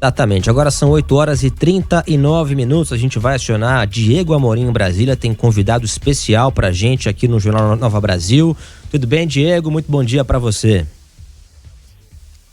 Exatamente, agora são 8h39, a gente vai acionar Diego Amorim em Brasília, tem convidado especial pra gente aqui no Jornal Nova Brasil. Tudo bem, Diego? Muito bom dia pra você.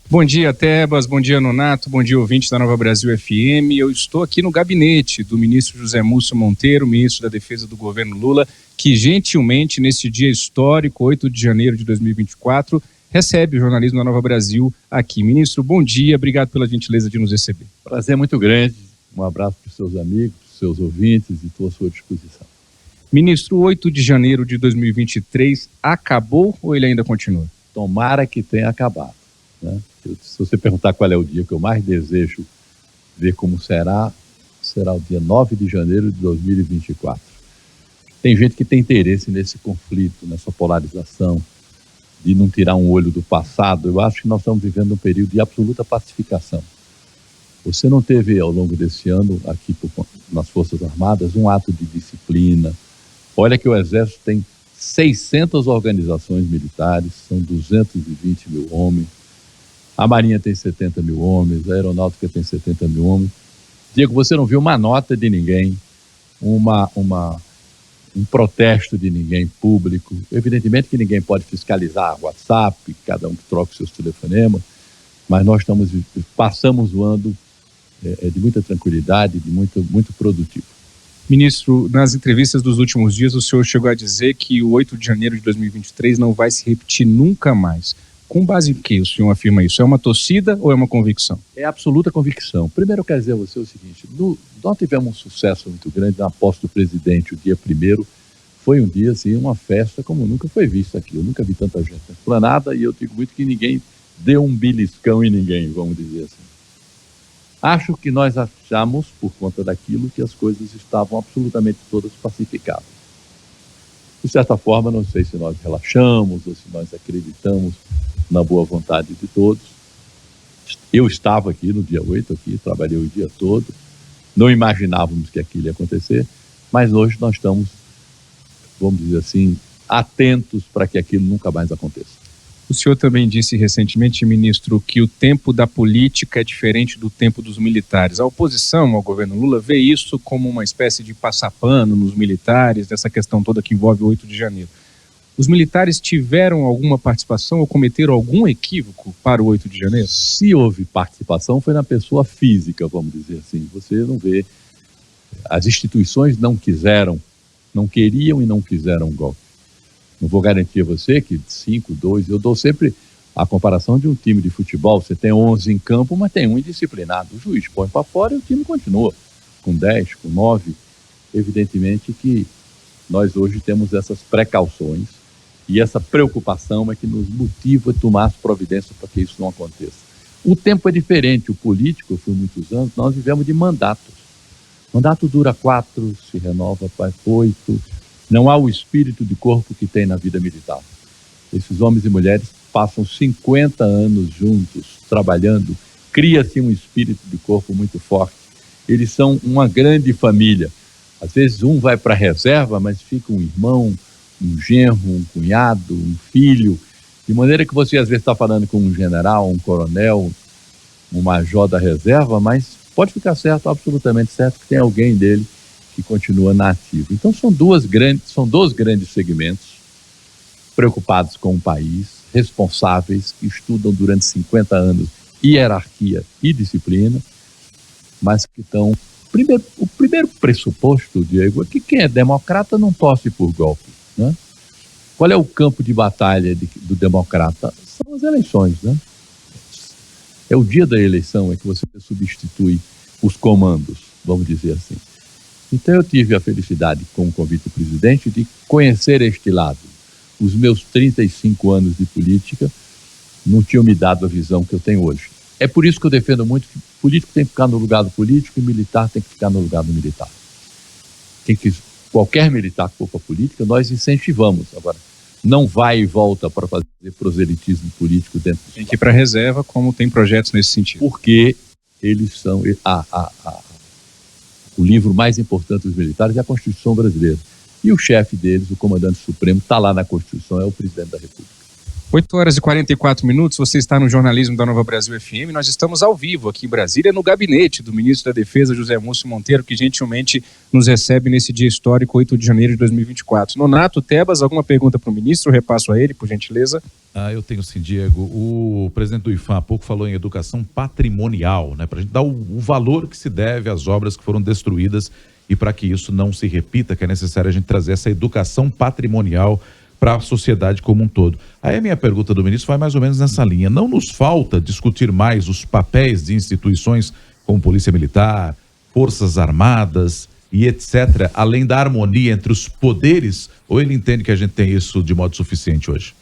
Bom dia, Tebas, bom dia, Nonato, bom dia, ouvintes da Nova Brasil FM. Eu estou aqui no gabinete do ministro José Múcio Monteiro, ministro da Defesa do governo Lula, que gentilmente, nesse dia histórico, 8 de janeiro de 2024, recebe o jornalismo da Nova Brasil aqui. Ministro, bom dia, obrigado pela gentileza de nos receber. Prazer muito grande, um abraço para os seus amigos, para os seus ouvintes e estou à sua disposição. Ministro, 8 de janeiro de 2023 acabou ou ele ainda continua? Tomara que tenha acabado, né? Se você perguntar qual é o dia que eu mais desejo ver como será o dia 9 de janeiro de 2024. Tem gente que tem interesse nesse conflito, nessa polarização, de não tirar um olho do passado. Eu acho que nós estamos vivendo um período de absoluta pacificação. Você não teve, ao longo desse ano, aqui nas Forças Armadas, um ato de disciplina. Olha que o Exército tem 600 organizações militares, são 220 mil homens. A Marinha tem 70 mil homens, a Aeronáutica tem 70 mil homens. Diego, você não viu uma nota de ninguém, um protesto de ninguém público. Evidentemente que ninguém pode fiscalizar WhatsApp, cada um que troca os seus telefonemas, mas nós passamos o ano de muita tranquilidade, de muito produtivo. Ministro, nas entrevistas dos últimos dias, o senhor chegou a dizer que o 8 de janeiro de 2023 não vai se repetir nunca mais. Com base em que o senhor afirma isso? É uma torcida ou é uma convicção? É absoluta convicção. Primeiro eu quero dizer a você o seguinte, nós tivemos um sucesso muito grande na posse do presidente, o dia 1º, foi um dia, assim, uma festa como nunca foi vista aqui. Eu nunca vi tanta gente na esplanada e eu digo muito que ninguém deu um beliscão em ninguém, vamos dizer assim. Acho que nós achamos, por conta daquilo, que as coisas estavam absolutamente todas pacificadas. De certa forma, não sei se nós relaxamos ou se nós acreditamos na boa vontade de todos. Eu estava aqui no dia 8, trabalhei o dia todo, não imaginávamos que aquilo ia acontecer, mas hoje nós estamos, vamos dizer assim, atentos para que aquilo nunca mais aconteça. O senhor também disse recentemente, ministro, que o tempo da política é diferente do tempo dos militares. A oposição ao governo Lula vê isso como uma espécie de passapano nos militares, dessa questão toda que envolve o 8 de janeiro. Os militares tiveram alguma participação ou cometeram algum equívoco para o 8 de janeiro? Se houve participação, foi na pessoa física, vamos dizer assim. Você não vê. As instituições não queriam e não quiseram golpe. Não vou garantir a você que 5, 2, eu dou sempre a comparação de um time de futebol. Você tem 11 em campo, mas tem um indisciplinado. O juiz põe para fora e o time continua com 10, com 9. Evidentemente que nós hoje temos essas precauções e essa preocupação é que nos motiva a tomar as providências para que isso não aconteça. O tempo é diferente. O político, eu fui muitos anos, nós vivemos de mandatos. O mandato dura 4, se renova para 8. Não há o espírito de corpo que tem na vida militar. Esses homens e mulheres passam 50 anos juntos, trabalhando, cria-se um espírito de corpo muito forte. Eles são uma grande família. Às vezes um vai para a reserva, mas fica um irmão, um genro, um cunhado, um filho, de maneira que você às vezes está falando com um general, um coronel, um major da reserva, mas pode ficar certo, absolutamente certo, que tem alguém dele que continua na ativa. Então são dois grandes segmentos preocupados com o país, responsáveis, que estudam durante 50 anos hierarquia e disciplina, mas que estão... O primeiro pressuposto, Diego, é que quem é democrata não torce por golpe, né? Qual é o campo de batalha do democrata? São as eleições, né? É o dia da eleição, é que você substitui os comandos, vamos dizer assim. Então eu tive a felicidade, com o convite do presidente, de conhecer este lado. Os meus 35 anos de política não tinham me dado a visão que eu tenho hoje. É por isso que eu defendo muito que o político tem que ficar no lugar do político e o militar tem que ficar no lugar do militar. Qualquer militar que for para a política, nós incentivamos. Agora, não vai e volta para fazer proselitismo político dentro do Estado. Tem que ir para a reserva, como tem projetos nesse sentido. Porque eles são... O livro mais importante dos militares é a Constituição brasileira. E o chefe deles, o comandante supremo, está lá na Constituição, é o presidente da República. 8h44, você está no jornalismo da Nova Brasil FM, nós estamos ao vivo aqui em Brasília, no gabinete do ministro da Defesa, José Múcio Monteiro, que gentilmente nos recebe nesse dia histórico, 8 de janeiro de 2024. Nonato, Tebas, alguma pergunta para o ministro? Eu repasso a ele, por gentileza. Eu tenho sim, Diego. O presidente do IPHAN há pouco falou em educação patrimonial, né, para a gente dar o valor que se deve às obras que foram destruídas, e para que isso não se repita, que é necessário a gente trazer essa educação patrimonial para a sociedade como um todo. Aí a minha pergunta do ministro vai mais ou menos nessa linha. Não nos falta discutir mais os papéis de instituições como Polícia Militar, Forças Armadas e etc., além da harmonia entre os poderes, ou ele entende que a gente tem isso de modo suficiente hoje?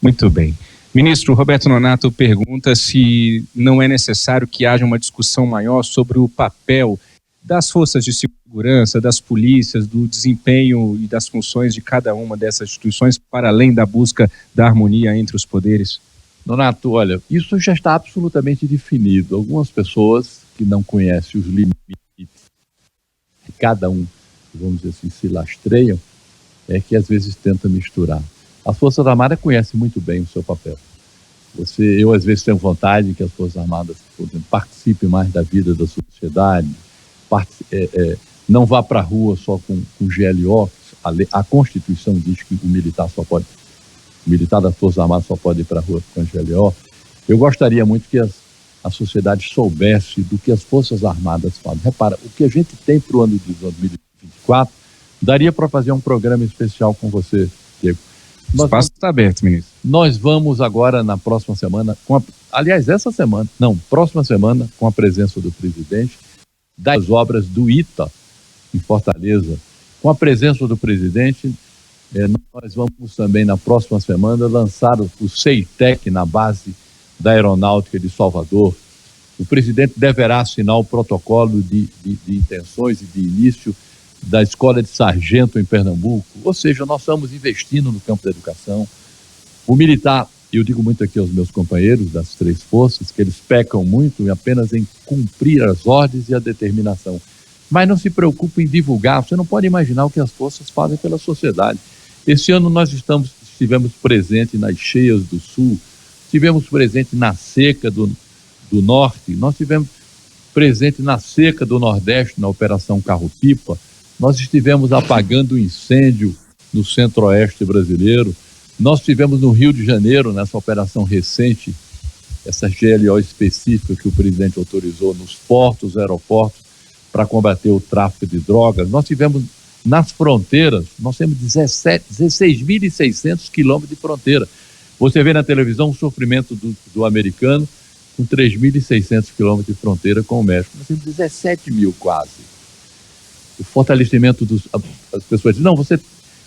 Muito bem. Ministro Roberto Nonato pergunta se não é necessário que haja uma discussão maior sobre o papel das forças de segurança, das polícias, do desempenho e das funções de cada uma dessas instituições, para além da busca da harmonia entre os poderes? Nonato, olha, isso já está absolutamente definido. Algumas pessoas que não conhecem os limites que cada um, vamos dizer assim, se lastreiam, é que às vezes tenta misturar. As Forças Armadas conhecem muito bem o seu papel. Eu às vezes tenho vontade que as Forças Armadas, por exemplo, participem mais da vida da sociedade, não vá para a rua só com GLO. A Constituição diz que o militar das Forças Armadas só pode ir para a rua com GLO. Eu gostaria muito que a sociedade soubesse do que as Forças Armadas fazem. Repara, o que a gente tem para o ano de 2024, daria para fazer um programa especial com você, Diego. O espaço está aberto, ministro. Nós vamos agora, na próxima semana, próxima semana, com a presença do presidente, das obras do ITA, em Fortaleza. Com a presença do presidente, nós vamos também, na próxima semana, lançar o CEITEC na base da Aeronáutica de Salvador. O presidente deverá assinar o protocolo de intenções e de início da Escola de Sargento em Pernambuco. Ou seja, nós estamos investindo no campo da educação. O militar, eu digo muito aqui aos meus companheiros das três forças, que eles pecam muito apenas em cumprir as ordens e a determinação. Mas não se preocupe em divulgar. Você não pode imaginar o que as forças fazem pela sociedade. Esse ano nós estivemos presentes nas cheias do Sul, estivemos presentes na seca do Norte, nós estivemos presentes na seca do Nordeste, na Operação Carro-Pipa, nós estivemos apagando o incêndio no Centro-Oeste brasileiro, nós estivemos no Rio de Janeiro, nessa operação recente, essa GLO específica que o presidente autorizou nos portos, aeroportos, para combater o tráfico de drogas. Nós tivemos nas fronteiras, nós temos 16.600 quilômetros de fronteira. Você vê na televisão o sofrimento do americano com 3.600 quilômetros de fronteira com o México. Nós temos 17 mil quase. O fortalecimento as pessoas dizem, não,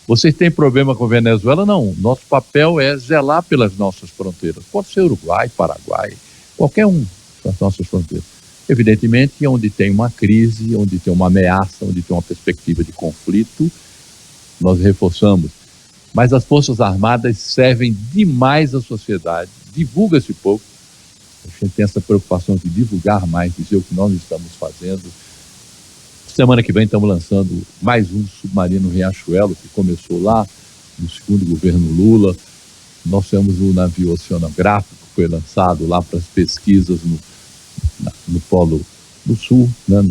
vocês têm problema com a Venezuela? Não, nosso papel é zelar pelas nossas fronteiras. Pode ser Uruguai, Paraguai, qualquer um das nossas fronteiras. Evidentemente, onde tem uma crise, onde tem uma ameaça, onde tem uma perspectiva de conflito, nós reforçamos. Mas as Forças Armadas servem demais à sociedade, divulga-se pouco. A gente tem essa preocupação de divulgar mais, dizer o que nós estamos fazendo. Semana que vem estamos lançando mais um submarino Riachuelo, que começou lá no segundo governo Lula. Nós temos o navio oceanográfico, que foi lançado lá para as pesquisas no Polo do Sul, né,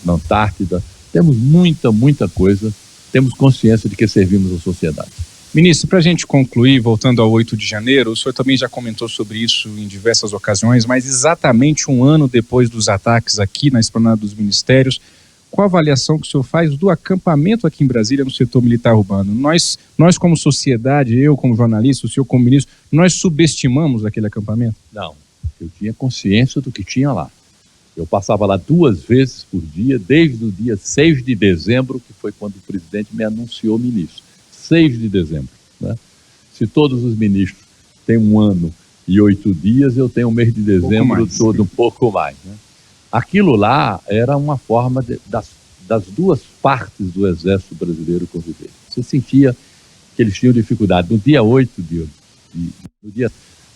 na Antártida. Temos muita coisa, temos consciência de que servimos à sociedade. Ministro, para a gente concluir, voltando ao 8 de janeiro, o senhor também já comentou sobre isso em diversas ocasiões, mas exatamente um ano depois dos ataques aqui na Esplanada dos Ministérios, qual a avaliação que o senhor faz do acampamento aqui em Brasília no setor militar urbano? Nós como sociedade, eu como jornalista, o senhor como ministro, nós subestimamos aquele acampamento? Não, eu tinha consciência do que tinha lá. Eu passava lá 2 vezes por dia, desde o dia 6 de dezembro, que foi quando o presidente me anunciou ministro. 6 de dezembro. Né? Se todos os ministros têm 1 ano e 8 dias, eu tenho o mês de dezembro todo um pouco mais. Né? Aquilo lá era uma forma das duas partes do Exército Brasileiro conviver. Você sentia que eles tinham dificuldade. No dia 8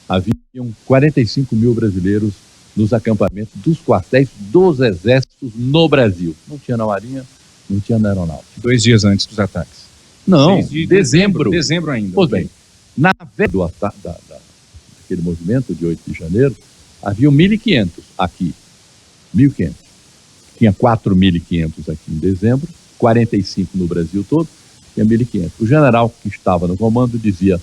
haviam 45 mil brasileiros nos acampamentos dos quartéis dos exércitos no Brasil. Não tinha na Marinha, não tinha na Aeronáutica. 2 dias antes dos ataques. Não, dezembro. Dezembro ainda. Pois bem, Na véspera daquele movimento de 8 de janeiro, havia 1.500 aqui. 1.500. Tinha 4.500 aqui em dezembro, 45 no Brasil todo, tinha 1.500. O general que estava no comando dizia: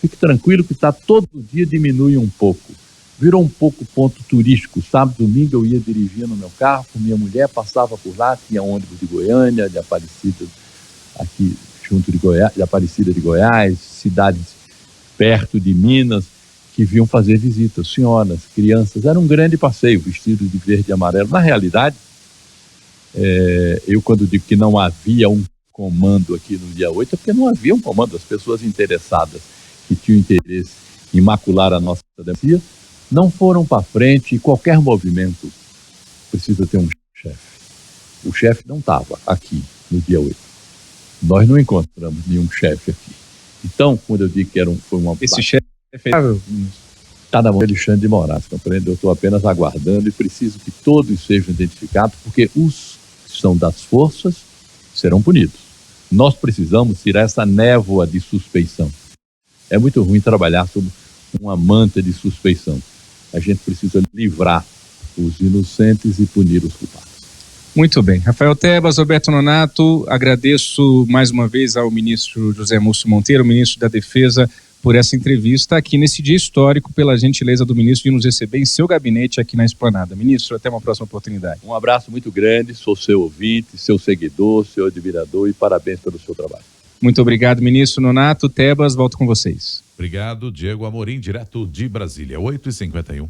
fique tranquilo que todo dia diminui um pouco. Virou um pouco ponto turístico. Sábado, domingo eu ia dirigindo meu carro com minha mulher, passava por lá, tinha ônibus de Goiânia, de Aparecida, aqui junto de Goiás, de Aparecida de Goiás, cidades perto de Minas, que vinham fazer visitas, senhoras, crianças. Era um grande passeio, vestido de verde e amarelo. Na realidade, eu quando digo que não havia um comando aqui no dia 8, é porque não havia um comando. As pessoas interessadas, que tinham interesse em macular a nossa democracia, não foram para frente. E qualquer movimento precisa ter um chefe. O chefe não estava aqui no dia 8. Nós não encontramos nenhum chefe aqui. Então, quando eu digo que foi uma... Esse chefe está na mão de Alexandre de Moraes, compreende? Eu estou apenas aguardando e preciso que todos sejam identificados, porque os que são das forças serão punidos. Nós precisamos tirar essa névoa de suspeição. É muito ruim trabalhar sob uma manta de suspeição. A gente precisa livrar os inocentes e punir os culpados. Muito bem. Rafael Tebas, Roberto Nonato, agradeço mais uma vez ao ministro José Múcio Monteiro, ministro da Defesa, por essa entrevista aqui nesse dia histórico, pela gentileza do ministro de nos receber em seu gabinete aqui na Esplanada. Ministro, até uma próxima oportunidade. Um abraço muito grande, sou seu ouvinte, seu seguidor, seu admirador, e parabéns pelo seu trabalho. Muito obrigado, ministro Nonato. Tebas, volto com vocês. Obrigado, Diego Amorim, direto de Brasília, 8h51.